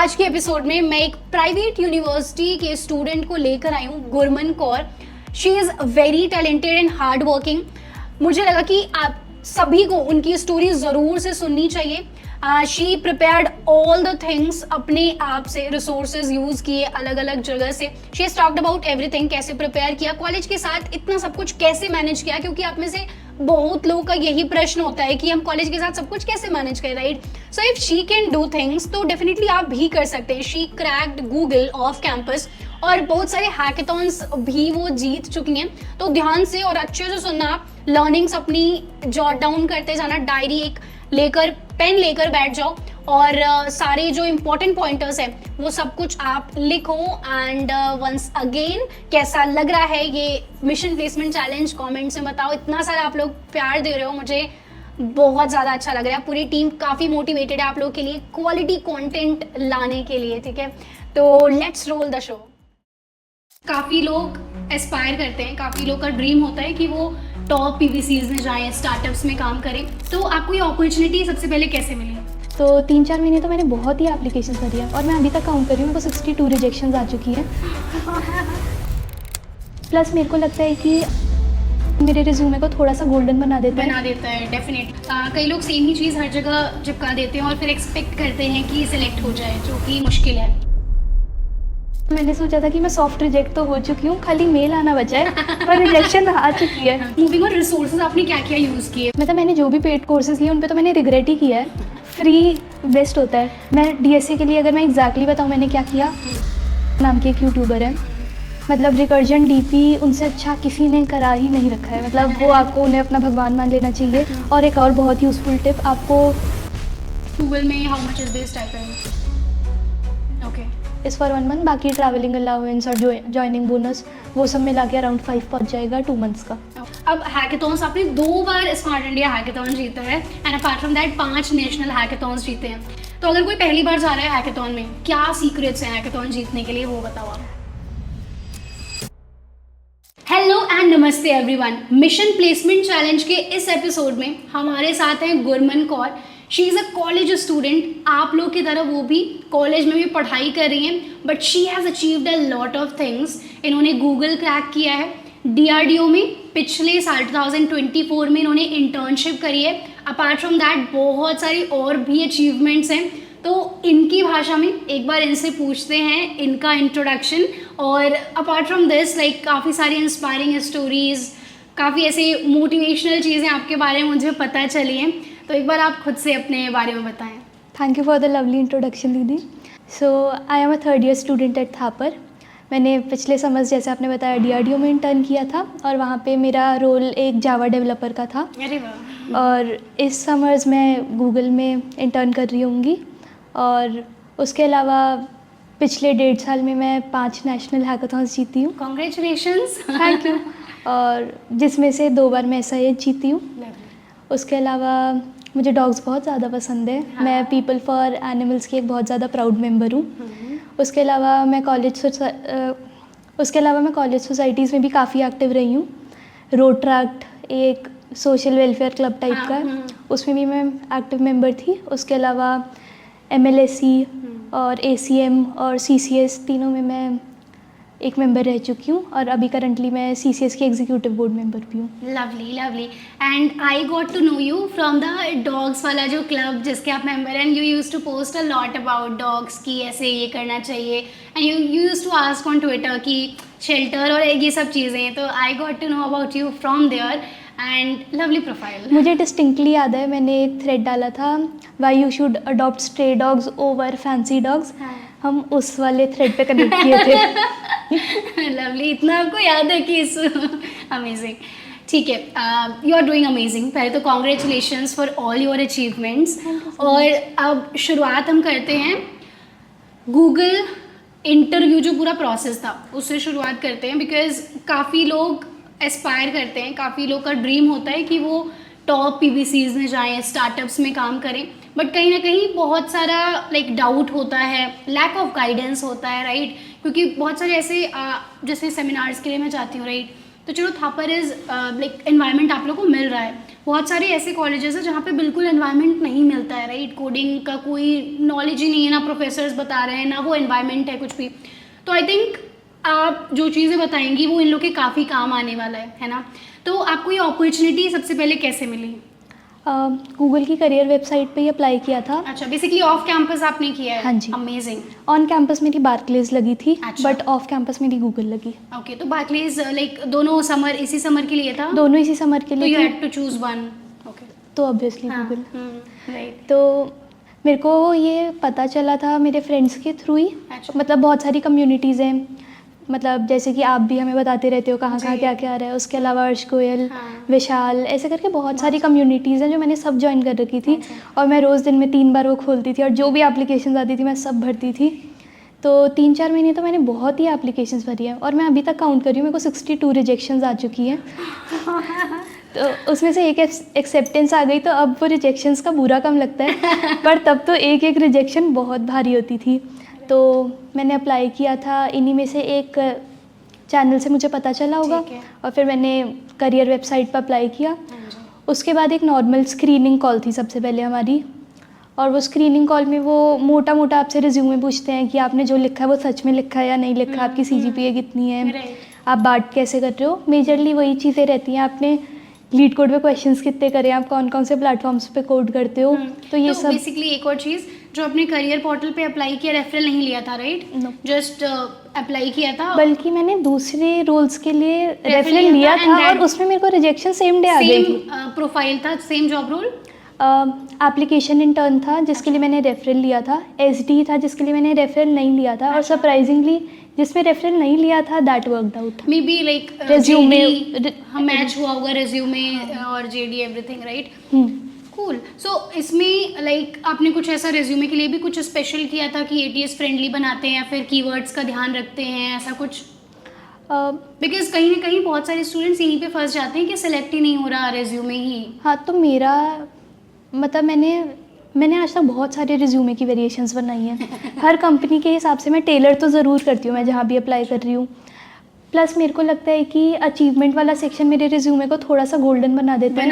आज के एपिसोड में मैं एक प्राइवेट यूनिवर्सिटी के स्टूडेंट को लेकर आई हूँ, Gurman Kaur. She is very talented and hard working. मुझे लगा कि आप सभी को उनकी स्टोरी ज़रूर से सुननी चाहिए। She prepared all the things, अपने आप से रिसोर्सेज यूज़ किए अलग अलग जगह से। She has talked about everything, कैसे प्रिपेयर किया, कॉलेज के साथ इतना सब कुछ कैसे मैनेज किया, क्योंकि आप में से बहुत लोगों का यही प्रश्न होता है कि हम कॉलेज के साथ सब कुछ कैसे मैनेज करें, right? So if she can do things तो डेफिनेटली आप भी कर सकते हैं। She cracked Google off campus और बहुत सारे हैकेथॉन्स भी वो जीत चुकी हैं। तो ध्यान से और अच्छे से सुनना, आप लर्निंग्स अपनी जॉट डाउन करते जाना, डायरी एक लेकर, पेन लेकर बैठ जाओ और सारे जो इम्पोर्टेंट पॉइंटर्स हैं वो सब कुछ आप लिखो। एंड वंस अगेन, कैसा लग रहा है ये मिशन प्लेसमेंट चैलेंज कमेंट्स में बताओ। इतना सारा आप लोग प्यार दे रहे हो, मुझे बहुत ज़्यादा अच्छा लग रहा है। पूरी टीम काफ़ी मोटिवेटेड है आप लोग के लिए क्वालिटी कंटेंट लाने के लिए, ठीक है? तो लेट्स रोल द शो। काफ़ी लोग एस्पायर करते हैं, काफ़ी लोग का ड्रीम होता है कि वो टॉप पीवीसीज में जाएं, स्टार्टअप्स में काम करें। तो आपको ये अपॉर्चुनिटी सबसे पहले कैसे मिली? तो 3-4 महीने तो मैंने बहुत ही एप्लीकेशन करी है और मैं अभी तक काउंट कर रही हूँ, मेरे को 62 रिजेक्शंस आ चुकी है। प्लस मेरे को लगता है कि मेरे रिज्यूमे को थोड़ा सा गोल्डन बना देता है डेफिनेट। कई लोग सेम ही चीज़ हर जगह चिपका देते हैं और फिर एक्सपेक्ट करते हैं कि सिलेक्ट हो जाए, जो कि मुश्किल है। मैंने सोचा था कि मैं सॉफ्ट रिजेक्ट तो हो चुकी हूँ, खाली मेल आना बचा है और रिजेक्शन आ चुकी है। मूविंग ऑन, रिसोर्सेज आपने क्या क्या यूज़ किए? मतलब मैंने जो भी पेड कोर्सेज लिए उन पे तो मैंने रिग्रेट ही किया है। फ्री बेस्ट होता है। मैं डीएससी के लिए अगर मैं एग्जैक्टली बताऊँ मैंने क्या किया, नाम के एक यूट्यूबर है, मतलब रिकर्जन डीपी, उनसे अच्छा किसी ने करा ही नहीं रखा है। मतलब वो आपको उन्हें अपना भगवान मान लेना चाहिए। और एक और बहुत यूज़फुल टिप, आपको गूगल में how much is this stipend? Okay, इस फॉर 1 मंथ, बाकी ट्रैवलिंग अलाउंस और ज्वाइनिंग बोनस वो सब मिला के अराउंड 5 पहुँच जाएगा 2 मंथ्स का। अब हैकेथॉन्स आपने 2 बार स्मार्ट इंडिया हैकेथॉन जीता है and apart from that 5 national hackathons जीते हैं। तो अगर कोई पहली बार जा रहा है हैकेथॉन में, क्या सीक्रेट्स हैं हैकेथॉन जीतने के लिए, वो बताओ आप। हेलो एंड नमस्ते एवरीवन। मिशन प्लेसमेंट चैलेंज के इस एपिसोड में हमारे साथ हैं Gurman Kaur. She is a college student. आप लोग की तरह वो भी कॉलेज में भी पढ़ाई कर रही हैं, but she has achieved a lot of things. इन्होंने गूगल क्रैक किया है, डीआरडीओ में पिछले साल 2024 में इन्होंने इंटर्नशिप करी है। अपार्ट फ्रॉम दैट बहुत सारी और भी अचीवमेंट्स हैं। तो इनकी भाषा में एक बार इनसे पूछते हैं इनका इंट्रोडक्शन। और अपार्ट फ्रॉम दिस, लाइक काफ़ी सारी इंस्पायरिंग स्टोरीज़, काफ़ी ऐसे मोटिवेशनल चीज़ें आपके बारे में मुझे पता चली हैं। तो एक बार आप खुद से अपने बारे में बताएं। Thank you for the lovely introduction दीदी। So I am a 3rd year student at Thapar. मैंने पिछले समर्स, जैसे आपने बताया, डीआरडीओ में इंटर्न किया था और वहाँ पे मेरा रोल एक जावा डेवलपर का था। अरे वाह। और इस समर्स मैं गूगल में इंटर्न कर रही होंगी। और उसके अलावा पिछले 1.5 साल में मैं 5 नेशनल हैकाथॉन्स जीती हूँ। कॉन्ग्रेचुलेशंस। Thank you. और जिसमें से 2 बार मैं SIH जीती हूँ। उसके अलावा मुझे डॉग्स बहुत ज़्यादा पसंद है। हाँ। मैं पीपल फॉर एनिमल्स की एक बहुत ज़्यादा प्राउड मेंबर हूँ। उसके अलावा मैं कॉलेज सोसाइटीज़ में भी काफ़ी एक्टिव रही हूँ। रोट्रैक्ट एक सोशल वेलफेयर क्लब टाइप का है, उसमें भी मैं एक्टिव मेंबर थी। उसके अलावा MLSE और ACM और CCS तीनों में मैं एक मेंबर रह चुकी हूँ। और अभी करंटली मैं CCS की एग्जीक्यूटिव बोर्ड मेंबर भी हूँ। Lovely lovely. And I got to know you from the dogs वाला जो क्लब जिसके आप मेंबर हैं। You use to post a lot about dogs की ऐसे ये करना चाहिए, and you use to ask on Twitter की शेल्टर और ये सब चीज़ें। तो I got to know about you from there and lovely profile. मुझे डिस्टिंक्टली याद है, मैंने एक थ्रेड डाला था, why you should adopt stray dogs over fancy dogs. हम उस वाले थ्रेड पे कनेक्ट किए थे। लवली, इतना आपको याद है कि इस अमेजिंग। ठीक है, यू आर डूइंग अमेजिंग। पहले तो congratulations for all your achievements. और अब शुरुआत हम करते हैं गूगल इंटरव्यू, जो पूरा प्रोसेस था उससे शुरुआत करते हैं। बिकॉज काफ़ी लोग एस्पायर करते हैं, काफ़ी लोग का ड्रीम होता है कि वो टॉप पीवीसीज में जाएं, स्टार्टअप्स में काम करें, बट कहीं ना कहीं बहुत सारा लाइक डाउट होता है, लैक ऑफ गाइडेंस होता है, राइट? क्योंकि बहुत सारे ऐसे जैसे सेमिनार्स के लिए मैं जाती हूँ, राइट? तो चलो थापर इज़ लाइक एनवायरनमेंट आप लोग को मिल रहा है, बहुत सारे ऐसे कॉलेजेस हैं जहाँ पे बिल्कुल एनवायरनमेंट नहीं मिलता है, राइट? कोडिंग का कोई नॉलेज ही नहीं है, ना प्रोफेसर्स बता रहे हैं, ना वो एनवायरनमेंट है कुछ भी। तो आई थिंक आप जो चीज़ें बताएंगी वो इन लोग के काफ़ी काम आने वाला है ना? तो आपको ये अपॉर्चुनिटी सबसे पहले कैसे मिली? गूगल की करियर वेबसाइट पे ही अप्लाई किया था। अच्छा, बेसिकली ऑफ कैंपस आपने किया है? हाँ जी। अमेजिंग। ऑन कैंपस मेरी बार्कलेज लगी थी, अच्छा। बट ऑफ कैंपस मेरी गूगल लगी। ओके, तो बार्कलेज लाइक दोनों इसी समर के लिए था? दोनों इसी समर के तो लिए यू थी, had to choose one. Okay, तो ऑब्वियसली गूगल। राइट। तो मेरे को ये पता चला था मेरे फ्रेंड्स के थ्रू ही। अच्छा। मतलब बहुत सारी कम्युनिटीज़ हैं, मतलब जैसे कि आप भी हमें बताते रहते हो कहाँ कहाँ जी। क्या क्या आ रहा है। उसके अलावा अर्श गोयल, हाँ। विशाल, ऐसे करके बहुत सारी कम्युनिटीज़ हैं जो मैंने सब ज्वाइन कर रखी थी। अच्छा। और मैं रोज़ दिन में 3 बार वो खोलती थी और जो भी एप्लीकेशन आती थी मैं सब भरती थी। तो 3-4 महीने तो मैंने बहुत ही एप्लीकेशंस भरी हैं और मैं अभी तक काउंट कर रही हूँ, मेरे को 62 रिजेक्शंस आ चुकी हैं। तो उसमें से एक एक्सेप्टेंस आ गई, तो अब वो रिजेक्शंस का बुरा कम लगता है पर तब तो एक एक रिजेक्शन बहुत भारी होती थी। तो मैंने अप्लाई किया था, इन्हीं में से एक चैनल से मुझे पता चला होगा, ठीक है। और फिर मैंने करियर वेबसाइट पर अप्लाई किया। हाँ जी। उसके बाद एक नॉर्मल स्क्रीनिंग कॉल थी सबसे पहले हमारी, और वो स्क्रीनिंग कॉल में वो मोटा मोटा आपसे रिज्यूमे पूछते हैं कि आपने जो लिखा है वो सच में लिखा है या नहीं लिखा, आपकी CGPA कितनी है, राइट। आप बात कैसे कर रहे हो। मेजरली वही चीज़ें रहती हैं, आपने लीड कोड पे क्वेश्चंस कितने करे, आप कौन कौन से प्लेटफॉर्म्स पे कोड करते हो। तो ये सब बेसिकली एक और चीज़, जो आपने करियर पोर्टल पे अप्लाई किया, रेफरल नहीं लिया था, राइट? No. जस्ट अप्लाई किया था। बल्कि मैंने दूसरे रोल्स के लिए लिया रेफरल लिया था, था and और उसमें मेरे को रिजेक्शन सेम डे आ गई सेम थी। प्रोफाइल था, same job role. Application intern था जिसके लिए मैंने रेफरल लिया था, SD था जिसके लिए मैंने रेफरल नहीं लिया था, और सरप्राइजिंगली जिसमें रेफरल नहीं लिया था that worked out. May be like Resume, match हुआ होगा रेज्यूमे और JD एवरीथिंग, राइट? हम्म। कूल। सो इसमें लाइक आपने कुछ ऐसा रेज्यूमे के लिए भी कुछ स्पेशल किया था कि ATS फ्रेंडली बनाते हैं या फिर कीवर्ड्स का ध्यान रखते हैं, ऐसा कुछ? बिकॉज कहीं ना कहीं बहुत सारे स्टूडेंट्स यहीं पे फंस जाते हैं कि सेलेक्ट ही नहीं हो रहा रेज्यूमे ही। हाँ, तो मेरा मतलब मैंने आज तक बहुत सारे रिज्यूमे की वेरिएशंस बनाई हैं। हर कंपनी के हिसाब से मैं टेलर तो ज़रूर करती हूँ मैं जहाँ भी अप्लाई कर रही हूँ। प्लस मेरे को लगता है कि अचीवमेंट वाला सेक्शन मेरे रिज्यूमे को थोड़ा सा गोल्डन बना देता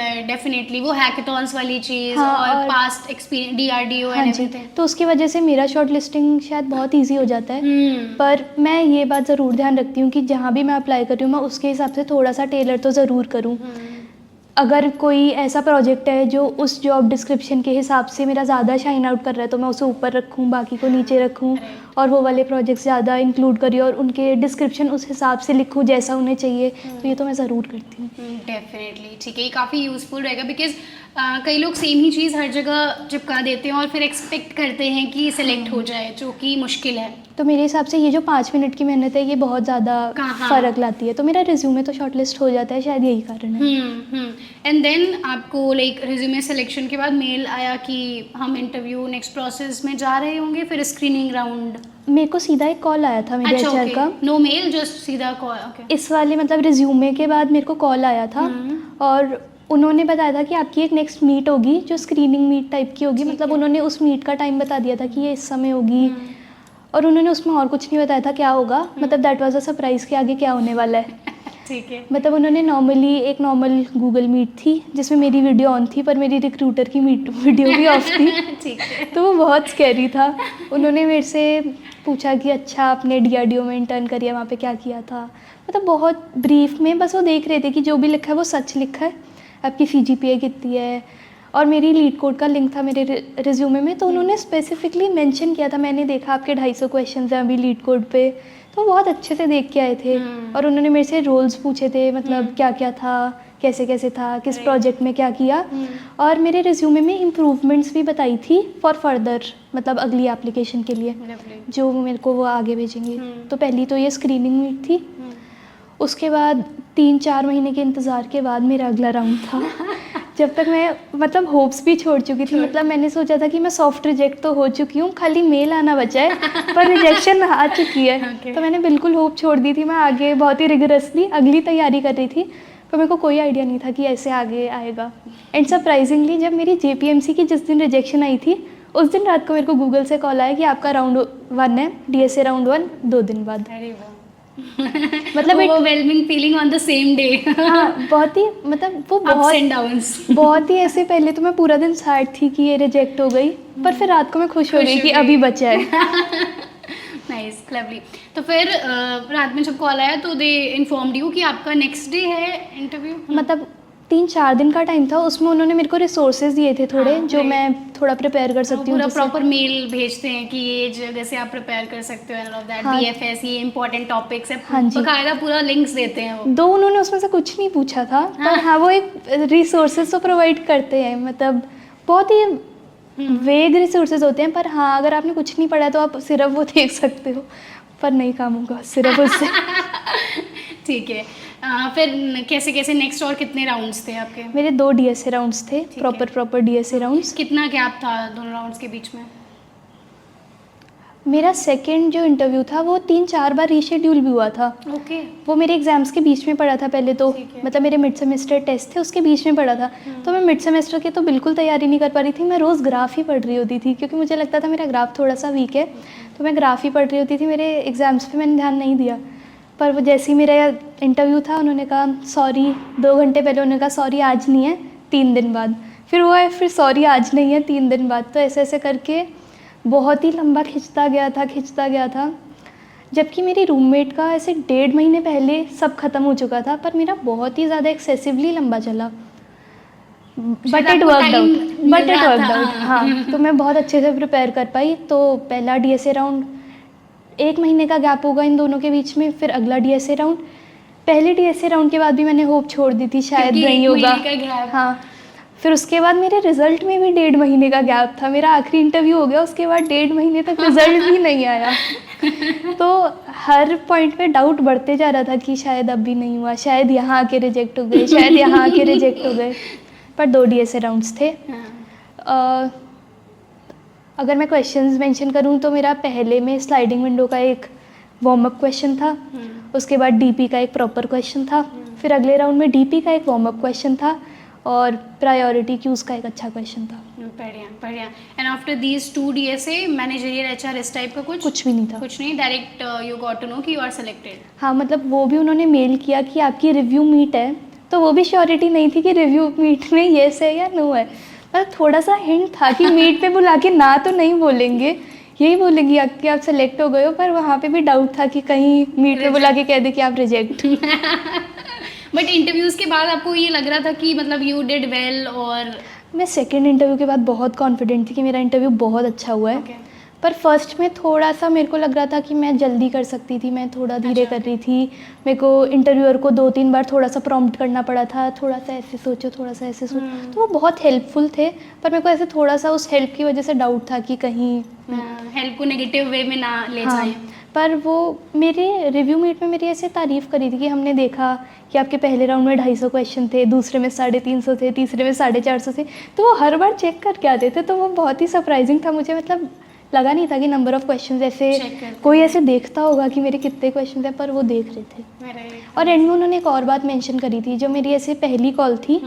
है। डेफिनेटली वो हैकेथॉन्स वाली चीज़। हाँ, और पास्ट एक्सपीरियंस, DRDO हाँ एंड जी, एवरीथिंग। तो उसकी वजह से मेरा शॉर्ट लिस्टिंग शायद बहुत ईजी हो जाता है। पर मैं ये बात ज़रूर ध्यान रखती हूँ कि जहाँ भी मैं अप्लाई कर रही हूँ मैं उसके हिसाब से थोड़ा सा टेलर तो ज़रूर करूँ। अगर कोई ऐसा प्रोजेक्ट है जो उस जॉब डिस्क्रिप्शन के हिसाब से मेरा ज़्यादा शाइन आउट कर रहा है तो मैं उसे ऊपर रखूँ, बाकी को नीचे रखूँ, और वो वाले प्रोजेक्ट्स ज़्यादा इंक्लूड करिए और उनके डिस्क्रिप्शन उस हिसाब से लिखूँ जैसा उन्हें चाहिए। तो ये तो मैं ज़रूर करती हूँ। डेफिनेटली, ठीक है, ये काफ़ी यूज़फुल रहेगा। बिकॉज कई लोग सेम ही चीज़ हर जगह चिपका देते हैं और फिर एक्सपेक्ट करते हैं कि सिलेक्ट हो जाए, जो कि मुश्किल है। तो मेरे हिसाब से ये जो 5 मिनट की मेहनत है ये बहुत ज़्यादा फ़र्क लाती है। तो मेरा रिज्यूमे तो शॉर्टलिस्ट हो जाता है, शायद यही कारण है। एंड देन आपको लाइक रिज्यूमे सिलेक्शन के बाद मेल आया कि हम इंटरव्यू नेक्स्ट प्रोसेस में जा रहे होंगे, फिर स्क्रीनिंग राउंड? मेरे को सीधा एक कॉल आया था मेरे HR का। नो मेल, जस्ट सीधा कॉल? ओके। इस वाले मतलब रिज्यूमे के बाद मेरे को कॉल आया था और उन्होंने बताया था कि आपकी एक नेक्स्ट मीट होगी जो स्क्रीनिंग मीट टाइप की होगी। मतलब उन्होंने उस मीट का टाइम बता दिया था कि ये इस समय होगी, और उन्होंने उसमें और कुछ नहीं बताया था क्या होगा। मतलब दैट वाज अ सरप्राइज़ कि आगे क्या होने वाला है। ठीक है। मतलब उन्होंने एक नॉर्मल गूगल मीट थी जिसमें मेरी वीडियो ऑन थी पर मेरी रिक्रूटर की वीडियो भी ऑफ थी। ठीक है। तो वो बहुत स्कैरी था। उन्होंने मेरे से पूछा कि अच्छा आपने DRDO में इंटर्न करिए, वहाँ पे क्या किया था। मतलब बहुत ब्रीफ में बस वो देख रहे थे कि जो भी लिखा है वो सच लिखा है, आपकी CGPA कितनी है, और मेरी लीड कोड का लिंक था मेरे रिज्यूमे में। तो उन्होंने स्पेसिफिकली मेंशन किया था, मैंने देखा आपके 250 क्वेश्चन हैं अभी लीड कोड पे, तो बहुत अच्छे से देख के आए थे। और उन्होंने मेरे से रोल्स पूछे थे, मतलब क्या क्या था, कैसे कैसे था, किस प्रोजेक्ट में क्या किया, और मेरे रिज्यूमे में इम्प्रूवमेंट्स भी बताई थी फॉर फर्दर, मतलब अगली एप्लीकेशन के लिए जो मेरे को वो आगे भेजेंगे। तो पहली तो ये स्क्रीनिंग मीट थी। उसके बाद 3-4 महीने के इंतज़ार के बाद मेरा अगला राउंड था। जब तक मैं मतलब होप्स भी छोड़ चुकी थी। मतलब मैंने सोचा था कि मैं सॉफ्ट रिजेक्ट तो हो चुकी हूँ, खाली मेल आना बचा है, पर रिजेक्शन आ चुकी है। तो मैंने बिल्कुल होप छोड़ दी थी। मैं आगे बहुत ही रिगरसली अगली तैयारी कर रही थी, पर मेरे को कोई आइडिया नहीं था कि ऐसे आगे आएगा। एंड सरप्राइजिंगली जब मेरी JPMC की जिस दिन रिजेक्शन आई थी उस दिन रात को मेरे को गूगल से कॉल आया कि आपका राउंड 1 है, DSA राउंड 1 2 दिन बाद। अरे वाह, मतलब overwhelming feeling on the same day. हाँ, बहुत ही मतलब वो अप्स बहुत एंड डाउन्स। बहुत ही ऐसे, पहले तो मैं पूरा दिन सैड थी कि ये रिजेक्ट हो गई, पर फिर रात को मैं खुश हो गई कि अभी बचा है। Nice, lovely. तो फिर रात में जब कॉल आया तो दे इन्फॉर्म्ड यू कि आपका नेक्स्ट डे है इंटरव्यू? मतलब 3-4 दिन का टाइम था, उसमें उन्होंने मेरे को रिसोर्सेज दिए थे थोड़े, हाँ, जो right. मैं थोड़ा प्रिपेयर कर सकती हूँ पूरा जिससे। प्रॉपर मेल भेजते हैं कि ये जगह से आप प्रिपेयर कर सकते हो एंड ऑल दैट, हाँ, बीएफएस, ये इंपॉर्टेंट टॉपिक्स है, हाँ जी। बकायदा पूरा लिंक्स देते हैं वो। दो उन्होंने उसमें से कुछ नहीं पूछा था, हाँ। पर हाँ वो एक रिसोर्सेज तो प्रोवाइड करते हैं, मतलब बहुत ही वेग रिसोर्सेज होते हैं, पर हाँ अगर आपने कुछ नहीं पढ़ा तो आप सिर्फ वो देख सकते हो, पर नहीं काम होगा सिर्फ उससे। ठीक है। फिर कैसे कैसे नेक्स्ट और कितने राउंड्स थे आपके? मेरे 2 डीएसए राउंड्स थे, है। Proper DSA rounds. कितना गैप था दोनों राउंड्स के बीच में? मेरा सेकंड जो इंटरव्यू था वो 3-4 बार रीशेड्यूल भी हुआ था। ओके। वो मेरे एग्जाम्स के बीच में पड़ा था पहले तो, ठीक है। मतलब मेरे मिड सेमेस्टर टेस्ट थे उसके बीच में पड़ा था, तो मैं मिड सेमेस्टर की तो बिल्कुल तैयारी नहीं कर पा रही थी। मैं रोज़ ग्राफ ही पढ़ रही होती थी, क्योंकि मुझे लगता था मेरा ग्राफ थोड़ा सा वीक है, तो मैं ग्राफ ही पढ़ रही होती थी। मेरे एग्ज़ाम्स पे मैंने ध्यान नहीं दिया, पर वो जैसे ही मेरा इंटरव्यू था उन्होंने कहा सॉरी, 2 घंटे पहले उन्होंने कहा सॉरी आज नहीं है, 3 दिन बाद। फिर वो है, फिर सॉरी आज नहीं है, 3 दिन बाद। तो ऐसे ऐसे करके बहुत ही लंबा खिंचता गया था, जबकि मेरी रूममेट का ऐसे 1.5 महीने पहले सब खत्म हो चुका था, पर मेरा बहुत ही ज़्यादा एक्सेसिवली लंबा चला। But it worked out. हाँ, तो मैं बहुत अच्छे से प्रिपेयर कर पाई। तो पहला डीएसए राउंड, 1 महीने का गैप होगा इन दोनों के बीच में, फिर अगला डीएसए राउंड। पहले डीएसए राउंड के बाद भी मैंने होप छोड़ दी थी शायद नहीं होगा। हाँ, फिर उसके बाद मेरे रिजल्ट में भी 1.5 महीने का गैप था। मेरा आखिरी इंटरव्यू हो गया, उसके बाद 1.5 महीने तक रिजल्ट भी नहीं आया। तो हर पॉइंट पे डाउट बढ़ते जा रहा था कि शायद अब भी नहीं हुआ, शायद यहाँ आके रिजेक्ट हो गए, शायद यहाँ आके रिजेक्ट हो गए। पर 2 डीएसए राउंड्स थे। अगर मैं क्वेश्चंस मेंशन करूँ तो मेरा पहले में स्लाइडिंग विंडो का एक वार्म अप क्वेश्चन था, उसके बाद डीपी का एक प्रॉपर क्वेश्चन था, फिर अगले राउंड में डीपी का एक वार्म अप क्वेश्चन था और प्रायोरिटी क्यूज का एक अच्छा क्वेश्चन था। बढ़िया। And after these 2 DSA, managerial HR इस टाइप का कुछ भी नहीं था। कुछ नहीं, direct you got to know कि यू आर सिलेक्टेड। हाँ, मतलब वो भी उन्होंने मेल किया कि आपकी रिव्यू मीट है, तो वो भी श्योरिटी नहीं थी कि रिव्यू मीट में येस है या नो है, मतलब थोड़ा सा हिंट था कि मीट पे बुला के ना तो नहीं बोलेंगे, यही बोलेंगे कि आप सेलेक्ट हो गए हो, पर वहाँ पे भी डाउट था कि कहीं मीट पे बुला के कह दे कि आप रिजेक्ट। बट इंटरव्यूज़ के बाद आपको ये लग रहा था कि मतलब यू डिड वेल? और मैं सेकेंड इंटरव्यू के बाद बहुत कॉन्फिडेंट थी कि मेरा इंटरव्यू बहुत अच्छा हुआ है। Okay. पर फर्स्ट में थोड़ा सा मेरे को लग रहा था कि मैं जल्दी कर सकती थी, मैं थोड़ा धीरे कर रही थी। मेरे को इंटरव्यूअर को 2-3 बार थोड़ा सा प्रॉम्प्ट करना पड़ा था, थोड़ा सा ऐसे सोचो, थोड़ा सा ऐसे सोचो। तो वो बहुत हेल्पफुल थे, पर मेरे को ऐसे थोड़ा सा उस हेल्प की वजह से डाउट था कि कहीं हेल्प को नेगेटिव वे में ना ले जाएं। पर वो मेरे रिव्यू मीट में मेरी ऐसे तारीफ़ करी थी कि हमने देखा कि आपके पहले राउंड में 250 क्वेश्चन थे, दूसरे में 350 थे, तीसरे में 450 थे, तो वो हर बार चेक करके आते थे। तो वो बहुत ही सरप्राइजिंग था मुझे, मतलब लगा नहीं था कि नंबर ऑफ़ क्वेश्चन ऐसे कोई ऐसे देखता होगा कि मेरे कितने क्वेश्चन थे, पर वो देख रहे थे। और एंड में उन्होंने एक और बात मेंशन करी थी, जो मेरी ऐसे पहली कॉल थी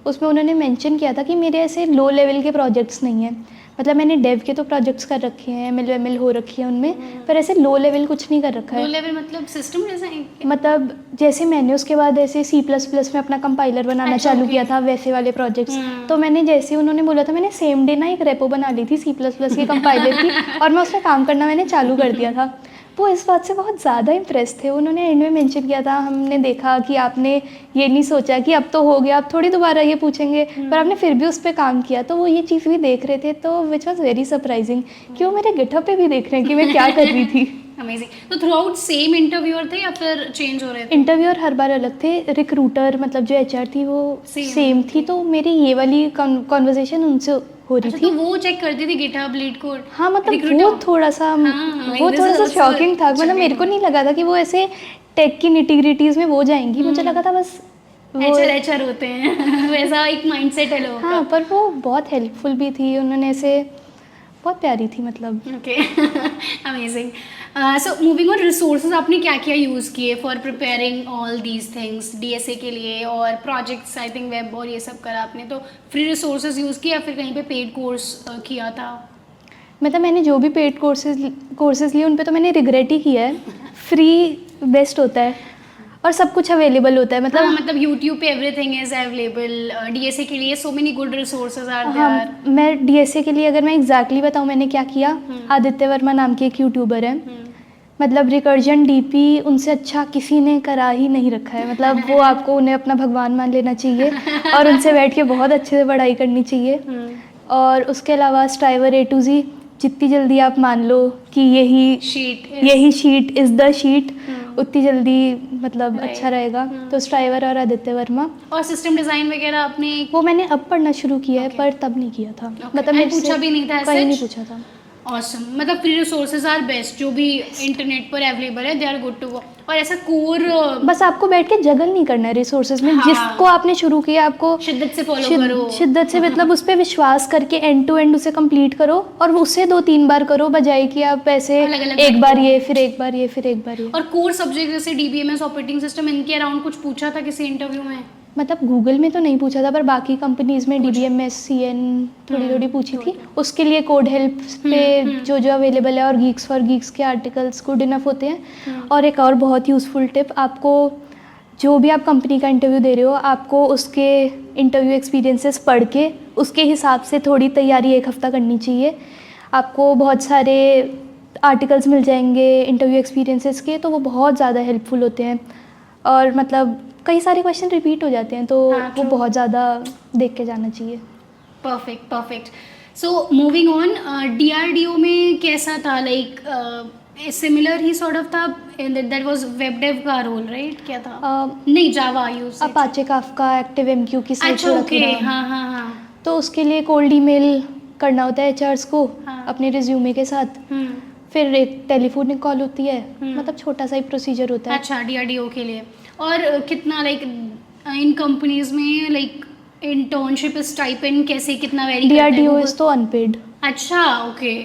उसमें उन्होंने मेंशन किया था कि मेरे ऐसे लो लेवल के प्रोजेक्ट्स नहीं हैं। मतलब मैंने डेव के तो प्रोजेक्ट्स कर रखे हैं, ML हो रखी है उनमें, पर ऐसे लो लेवल कुछ नहीं कर रखा है। लो लेवल मतलब सिस्टम डिज़ाइन? मतलब जैसे मैंने उसके बाद ऐसे C++ में अपना कंपाइलर बनाना चालू किया था, वैसे वाले प्रोजेक्ट्स। तो मैंने जैसे उन्होंने बोला था, मैंने सेम डे ना एक रेपो बना ली थी C++ के कंपाइलर की, और मैं उसमें काम करना मैंने चालू कर दिया था। वो इस बात से बहुत ज़्यादा इम्प्रेस थे। उन्होंने एंड में मेंशन किया था, हमने देखा कि आपने ये नहीं सोचा कि अब तो हो गया, आप थोड़ी दोबारा ये पूछेंगे, पर आपने फिर भी उस पर काम किया। तो वो ये चीज़ भी देख रहे थे, तो विच वॉज वेरी सरप्राइजिंग कि वो मेरे गिटहब पे भी देख रहे हैं कि मैं क्या कर रही थी। अमेजिंग। तो थ्रू आउट सेम इंटरव्यूअर थे या फिर चेंज हो रहे थे? इंटरव्यूअर हर बार अलग थे, रिक्रूटर मतलब जो HR थी वो सेम थी। तो मेरी ये वाली कॉन्वर्जेशन उनसे हो रही थी। तो वो चेक करती थी गिटहब लीड कोड? हाँ, मतलब वो थोड़ा सा शॉकिंग था। मतलब मेरे को नहीं लगा था कि वो ऐसे टेक की निटी-ग्रिटीज़ में वो जाएंगी। मुझे लगा था बस वो HR होते हैं वैसा एक माइंडसेट है लोगों का। हाँ, पर वो बहुत हेल्पफुल भी थी, उन्होंने ऐसे बहुत प्यारी थी मतलब। Okay, amazing. So moving on, resources आपने क्या क्या यूज़ किए for preparing all these things DSA के लिए, और प्रोजेक्ट्स आई थिंक वेब और ये सब करा आपने, तो फ्री रिसोर्सेज यूज़ किया या फिर कहीं पे पेड कोर्स किया था? मतलब मैंने जो भी पेड कोर्सेज लिए उन पे तो मैंने रिग्रेट ही किया है। फ्री बेस्ट होता है और सब कुछ अवेलेबल होता है मतलब मतलब यूट्यूब पे एवरीथिंग इज अवेलेबल। डीएसए के लिए so many good resources are हाँ देयर। मैं डीएसए के लिए अगर मैं एग्जैक्टली बताऊँ मैंने क्या किया, आदित्य वर्मा नाम के एक यूट्यूबर है, मतलब रिकर्जन डीपी उनसे अच्छा किसी ने करा ही नहीं रखा है। मतलब वो आपको उन्हें अपना भगवान मान लेना चाहिए और उनसे बैठ के बहुत अच्छे से पढ़ाई करनी चाहिए। और उसके अलावा स्ट्राइवर ए टू जी, जितनी जल्दी आप मान लो कि यही शीट इज़ द शीट, उतनी जल्दी मतलब अच्छा रहेगा। तो स्ट्राइवर और आदित्य वर्मा। और सिस्टम डिज़ाइन वगैरह आपने वो मैंने अब पढ़ना शुरू किया है पर तब नहीं किया था। मतलब मेरे पूछा से भी नहीं था कहीं नहीं पूछा था। ऑसम। मतलब फ्री रिसोर्सेज आर बेस्ट, जो भी इंटरनेट पर अवेलेबल है they are good to go. और ऐसा कोर बस आपको बैठ के जगल नहीं करना है रिसोर्सेज में। हाँ। जिसको आपने शुरू किया आपको शिद्दत से फॉलो करो। शिद्दत से मतलब उस पर विश्वास करके एंड टू एंड उसे कंप्लीट करो और उसे 2-3 बार करो, बजाय कि आप ऐसे अलग-अलग एक बार ये फिर एक बार ये फिर एक बार ये। और कोर सब्जेक्ट जैसे डीबीएमएस, ऑपरेटिंग सिस्टम, इनके अराउंड कुछ पूछा था किसी इंटरव्यू में? मतलब गूगल में तो नहीं पूछा था पर बाकी कंपनीज में डीबीएमएस सीएन थोड़ी पूछी थी। उसके लिए कोड हेल्प पे जो अवेलेबल है और गीक्स फॉर गीक्स के आर्टिकल्स गुड इनफ होते हैं। और एक और बहुत यूज़फुल टिप, आपको जो भी आप कंपनी का इंटरव्यू दे रहे हो आपको उसके इंटरव्यू एक्सपीरियंसेस पढ़ के उसके हिसाब से थोड़ी तैयारी 1 हफ्ता करनी चाहिए। आपको बहुत सारे आर्टिकल्स मिल जाएंगे इंटरव्यू एक्सपीरियंसेस के, तो वो बहुत ज़्यादा हेल्पफुल होते हैं। और मतलब कई सारे क्वेश्चन रिपीट हो जाते हैं तो वो बहुत ज़्यादा देख के जाना चाहिए। Perfect. So moving on, DRDO में कैसा था? लाइक सिमिलर ही सॉर्ट ऑफ था, दैट वाज वेब डेव का रोल, राइट? क्या था? नहीं, Java use Apache Kafka active MQ की साइड अच्छा, ओके, हाँ। तो उसके लिए कोल्ड ईमेल करना होता है एचआरस को अपने रिज्यूमे के साथ। फिर एक टेलीफोनिक कॉल होती है, मतलब छोटा सा ही प्रोसीजर होता है। अच्छा, डीआरडीओ के लिए। और कितना लाइक इन कंपनीज में लाइक इंटर्नशिप स्टाइपेंड कैसे कितना वेरी करता है? डीआरडीओ इज तो अनपेड। अच्छा, ओके।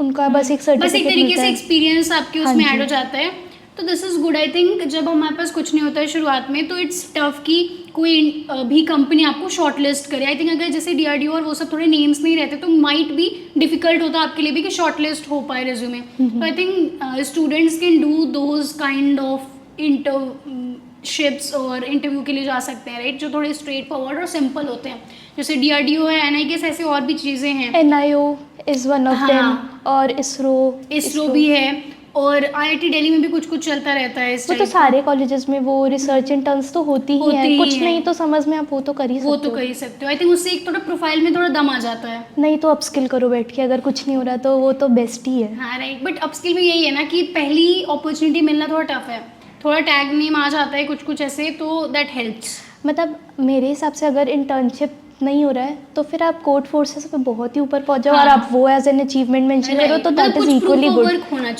उनका बस एक सर्टिफिकेट तरीके से एक्सपीरियंस आपके उसमें ऐड हो जाता है। तो this is good. I think जब हमारे पास कुछ नहीं होता है शुरुआत में तो इट्स टफ कि कोई भी कंपनी आपको शॉर्टलिस्ट करे। आई थिंक अगर जैसे डीआरडीओ और वो सब थोड़े नेम्स नहीं रहते तो माइट भी डिफिकल्ट होता आपके लिए भी कि शॉर्टलिस्ट हो पाए रिज्यूमे। तो I think students can do those kind of internships और इंटरव्यू के लिए जा सकते हैं, राइट? जो थोड़े स्ट्रेट फॉरवर्ड और सिंपल होते हैं, जैसे डीआरडीओ है, एनआईकेएस, ऐसे और भी चीज़ें हैं। NIO is one of them, और इसरो भी है, और आईआईटी दिल्ली में भी कुछ चलता रहता है। वो तो सारे कॉलेजेस में वो रिसर्च इंटर्न्स तो होती ही हैं। कुछ नहीं तो समझ में आप वो तो कर ही सकते हो। आई थिंक उससे एक थोड़ा प्रोफाइल में थोड़ा दम आ जाता है। नहीं तो अपस्किल करो बैठ के, अगर कुछ नहीं हो रहा तो वो तो बेस्ट ही है। हाँ, राइट। बट अपस्किल में यही है ना कि पहली अपॉर्चुनिटी मिलना थोड़ा टफ है, थोड़ा टैग नेम आ जाता है कुछ ऐसे, तो दैट हेल्प्स। मतलब मेरे हिसाब से अगर इंटर्नशिप नहीं हो रहा है तो फिर आप कोड फोर्सेस पे बहुत ही ऊपर पहुंच जाओ और आप वो एज एन अचीवमेंट मेंशन करो तो दैट इज इक्वली गुड।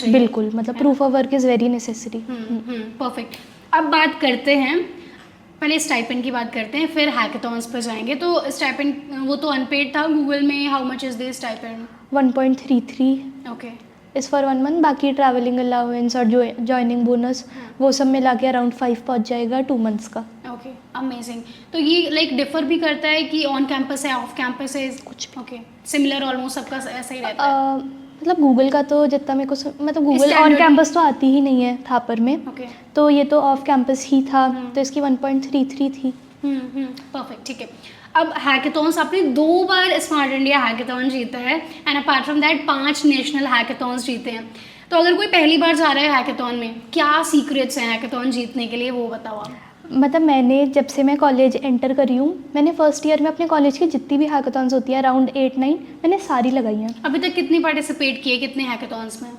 बिल्कुल, मतलब proof of work is very necessary. Perfect. अब बात करते हैं, पहले स्टाइपेंड की बात करते हैं, फिर हैकेथॉन्स पर जाएंगे। तो स्टाइपेंड वो तो अनपेड था गूगल में। How much is this stipend? 1.33 okay इस फॉर 1 मंथ। बाकी ट्रैवलिंग अलाउंस और जो ज्वाइनिंग बोनस वो सब मिला के अराउंड 5 पहुंच जाएगा 2 मंथ्स का। Okay, amazing. तो ये लाइक डिफर भी करता है कि ऑन कैंपस है, ऑफ कैंपस है? कुछ ओके, सिमिलर ऑलमोस्ट सबका ऐसा ही रहता है। मतलब गूगल का तो जितना मेरे को मतलब गूगल ऑन कैंपस तो आती ही नहीं है थापर में। तो ये तो ऑफ कैंपस ही था, तो इसकी 1.33 थी। परफेक्ट, ठीक है। अब हैकेथॉन्स आपने 2 बार स्मार्ट इंडिया हैकेथॉन जीता है, and apart from that 5 national hackathons जीते हैं। तो अगर कोई पहली बार जा रहा है हैकेथॉन में, क्या सीक्रेट्स हैं हैकेथॉन जीतने के लिए, वो बताओ आप। मतलब मैंने जब से मैं कॉलेज एंटर करी हूँ, मैंने फर्स्ट ईयर में अपने कॉलेज की जितनी भी हैकेथॉन्स होती है अराउंड 8-9 मैंने सारी लगाई हैं। अभी तक कितनी पार्टिसिपेट किए, कितने हैकेथॉन्स में?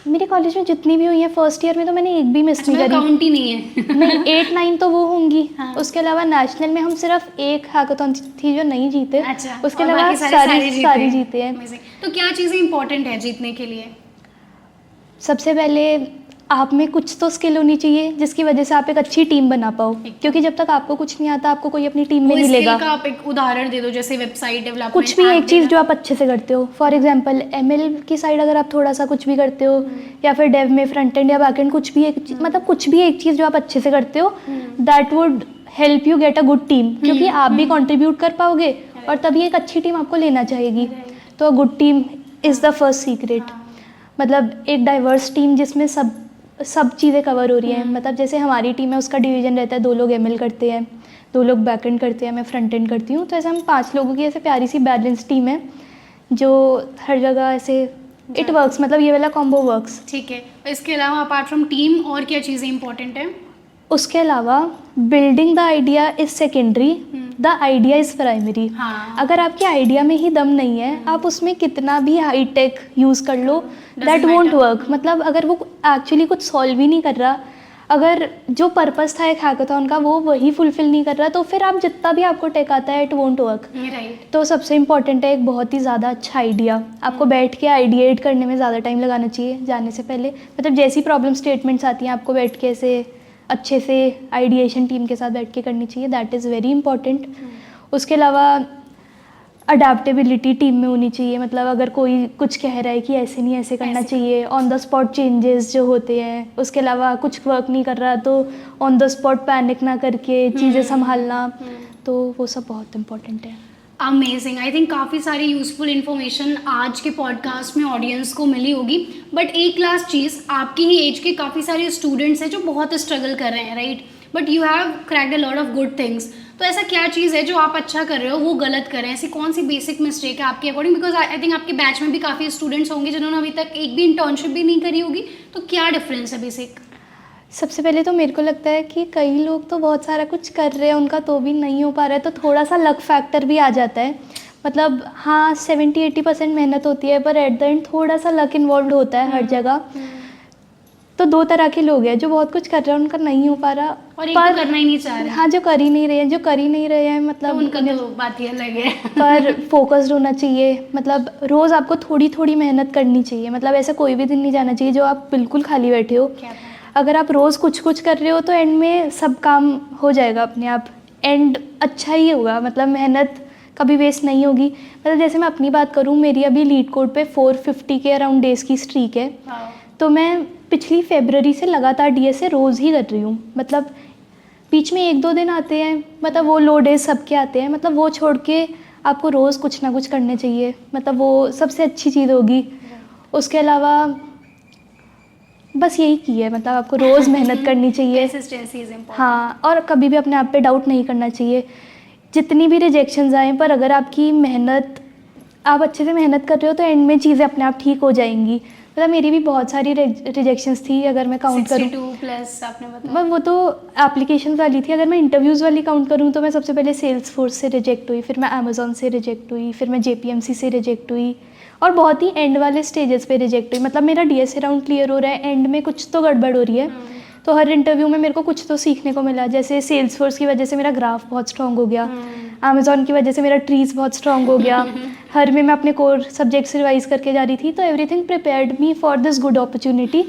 मेरे कॉलेज में जितनी भी हुई है फर्स्ट ईयर में तो मैंने एक भी मिस नहीं करी। काउंट ही नहीं है। नहीं, 8-9 तो वो होंगी। उसके अलावा नेशनल में हम सिर्फ एक हैकेथॉन थी जो नहीं जीते। अच्छा, उसके अलावा सारी जीते हैं। तो क्या चीज़ें इंपॉर्टेंट है जीतने के लिए? सबसे पहले आप में कुछ तो स्किल होनी चाहिए जिसकी वजह से आप एक अच्छी टीम बना पाओ, क्योंकि जब तक आपको कुछ नहीं आता आपको कोई अपनी टीम में नहीं लेगा। का आप एक उदाहरण दे दो, जैसे वेबसाइट डेवलपमेंट, कुछ भी एक चीज़ जो आप अच्छे से करते हो। फॉर एग्जांपल एमएल की साइड अगर आप थोड़ा सा कुछ भी करते हो, या फिर डेव में फ्रंट एंड या बैक एंड कुछ भी एक मतलब कुछ भी एक चीज़ जो आप अच्छे से करते हो, that would help you get a good team, क्योंकि आप भी कंट्रीब्यूट कर पाओगे और तभी एक अच्छी टीम आपको लेना चाहेगी। तो good team is the first secret. मतलब एक डाइवर्स टीम जिसमें सब सब चीज़ें कवर हो रही हैं। मतलब जैसे हमारी टीम है उसका डिवीज़न रहता है, 2 लोग ML करते हैं, 2 लोग बैक एंड करते हैं, मैं फ्रंट एंड करती हूँ। तो ऐसे हम 5 लोगों की ऐसे प्यारी सी बैलेंस टीम है जो हर जगह ऐसे इट वर्क्स, मतलब ये वाला कॉम्बो वर्क्स। ठीक है, इसके अलावा अपार्ट फ्रॉम टीम और क्या चीज़ें इंपॉर्टेंट है? उसके अलावा building the idea is secondary, the idea is primary. हाँ। अगर आपके आइडिया में ही दम नहीं है, आप उसमें कितना भी हाई टेक यूज़ कर लो, दैट वोंट वर्क। मतलब अगर वो एक्चुअली कुछ सॉल्व ही नहीं कर रहा, अगर जो पर्पस था एक हैकाथॉन का वो वही फुलफिल नहीं कर रहा, तो फिर आप जितना भी आपको टेक आता है इट वोंट वर्क। राइट। तो सबसे इम्पॉर्टेंट है एक बहुत ही ज़्यादा अच्छा आइडिया। आपको बैठ के आइडिएट करने में ज़्यादा टाइम लगाना चाहिए जाने से पहले। मतलब जैसी प्रॉब्लम स्टेटमेंट्स आती हैं आपको बैठ के ऐसे अच्छे से आइडिएशन टीम के साथ बैठ के करनी चाहिए, दैट इज़ वेरी इंपॉर्टेंट। उसके अलावा अडेप्टेबिलिटी टीम में होनी चाहिए। मतलब अगर कोई कुछ कह रहा है कि ऐसे नहीं ऐसे करना चाहिए, ऑन द स्पॉट चेंजेस जो होते हैं। उसके अलावा कुछ वर्क नहीं कर रहा तो ऑन द स्पॉट पैनिक ना करके चीज़ें संभालना, तो वो सब बहुत इम्पोर्टेंट है। अमेजिंग। आई थिंक काफ़ी सारी यूज़फुल इन्फॉर्मेशन आज के पॉडकास्ट में ऑडियंस को मिली होगी। बट एक लास्ट चीज़, आपकी ही एज के काफ़ी सारे स्टूडेंट्स हैं जो बहुत स्ट्रगल कर रहे हैं, right? But you have cracked a lot of good things. तो ऐसा क्या चीज़ है जो आप अच्छा कर रहे हो वो गलत कर रहे हैं? ऐसी कौन सी बेसिक मिस्टेक है आपके अकॉर्डिंग? बिकॉज आई थिंक आपके बैच में भी काफ़ी स्टूडेंट्स होंगे जिन्होंने अभी तक एक भी इंटर्नशिप भी नहीं करी होगी। तो क्या डिफरेंस है बेसिक? सबसे पहले तो मेरे को लगता है कि कई लोग तो बहुत सारा कुछ कर रहे हैं उनका तो भी नहीं हो पा रहा है, तो थोड़ा सा लक फैक्टर भी आ जाता है। मतलब हाँ 70-80% मेहनत होती है, पर एट द एंड थोड़ा सा लक इन्वॉल्व होता है हर जगह। तो 2 तरह के लोग हैं, जो बहुत कुछ कर रहे हैं उनका नहीं हो पा रहा, और एक तो करना ही नहीं चाह रहे। हाँ जो कर ही नहीं रहे हैं, जो कर ही नहीं रहे हैं मतलब तो उनका तो बात ही अलग है। पर फोकस्ड होना चाहिए। मतलब रोज़ आपको थोड़ी थोड़ी मेहनत करनी चाहिए। मतलब ऐसा कोई भी दिन नहीं जाना चाहिए जो आप बिल्कुल खाली बैठे हो। अगर आप रोज़ कुछ कुछ कर रहे हो तो एंड में सब काम हो जाएगा अपने आप, एंड अच्छा ही होगा। मतलब मेहनत कभी वेस्ट नहीं होगी। मतलब जैसे मैं अपनी बात करूँ, मेरी अभी लीड कोड पे 450 के अराउंड डेज़ की स्ट्रीक है। तो मैं पिछली फरवरी से लगातार DSA रोज़ ही कर रही हूँ। मतलब बीच में 1-2 दिन आते हैं, मतलब वो लो डेज सबके आते हैं, मतलब वो छोड़ के आपको रोज़ कुछ ना कुछ करने चाहिए। मतलब वो सबसे अच्छी चीज़ होगी। उसके अलावा बस यही की है, मतलब आपको रोज़ मेहनत करनी चाहिए। Consistency is important. हाँ, और कभी भी अपने आप पे डाउट नहीं करना चाहिए। जितनी भी रिजेक्शंस आए, पर अगर आपकी मेहनत, आप अच्छे से मेहनत कर रहे हो तो एंड में चीज़ें अपने आप ठीक हो जाएंगी। मतलब मेरी भी बहुत सारी रिजेक्शंस थी, अगर मैं काउंट करूँ 62+ आपने बताया। वो तो एप्लीकेशन वाली थी। अगर मैं इंटरव्यूज़ वाली काउंट करूँ तो मैं सबसे पहले सेल्सफोर्स से रिजेक्ट हुई, फिर मैं अमेज़ॉन से रिजेक्ट हुई, फिर मैं JPMC से रिजेक्ट हुई, और बहुत ही एंड वाले स्टेजेस पे रिजेक्ट हुई। मतलब मेरा DSA राउंड क्लियर हो रहा है, एंड में कुछ तो गड़बड़ हो रही है। तो हर इंटरव्यू में मेरे को कुछ तो सीखने को मिला। जैसे सेल्सफोर्स की वजह से मेरा ग्राफ बहुत स्ट्रॉन्ग हो गया, अमेज़ॉन की वजह से मेरा ट्रीज बहुत स्ट्रॉन्ग हो गया। हर में मैं अपने कोर सब्जेक्ट्स रिवाइज करके जा रही थी, तो everything prepared me for this good opportunity.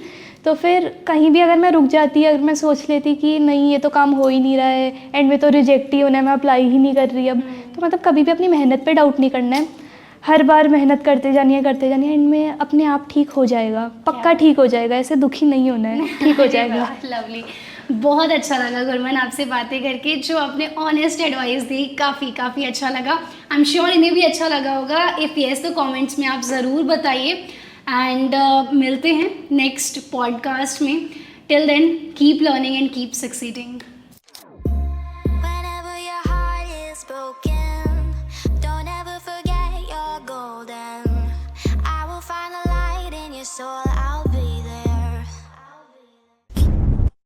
तो फिर कहीं भी अगर मैं रुक जाती, अगर मैं सोच लेती कि नहीं ये तो काम हो ही नहीं रहा है, एंड में तो रिजेक्ट ही होना है, मैं अप्लाई ही नहीं कर रही अब, तो मतलब कभी भी अपनी मेहनत पे डाउट नहीं करना है। हर बार मेहनत करते जानी है, एंड में अपने आप ठीक हो जाएगा, पक्का ठीक हो जाएगा। ऐसे दुखी नहीं होना है, ठीक हो जाएगा। लवली। बहुत अच्छा लगा गुरमन आपसे बातें करके, जो आपने ऑनेस्ट एडवाइस दी, काफ़ी अच्छा लगा। आई एम श्योर इन्हें भी अच्छा लगा होगा। इफ़ येस तो कमेंट्स में आप ज़रूर बताइए, एंड मिलते हैं नेक्स्ट पॉडकास्ट में। Till then keep learning and keep succeeding. Whenever your heart is broken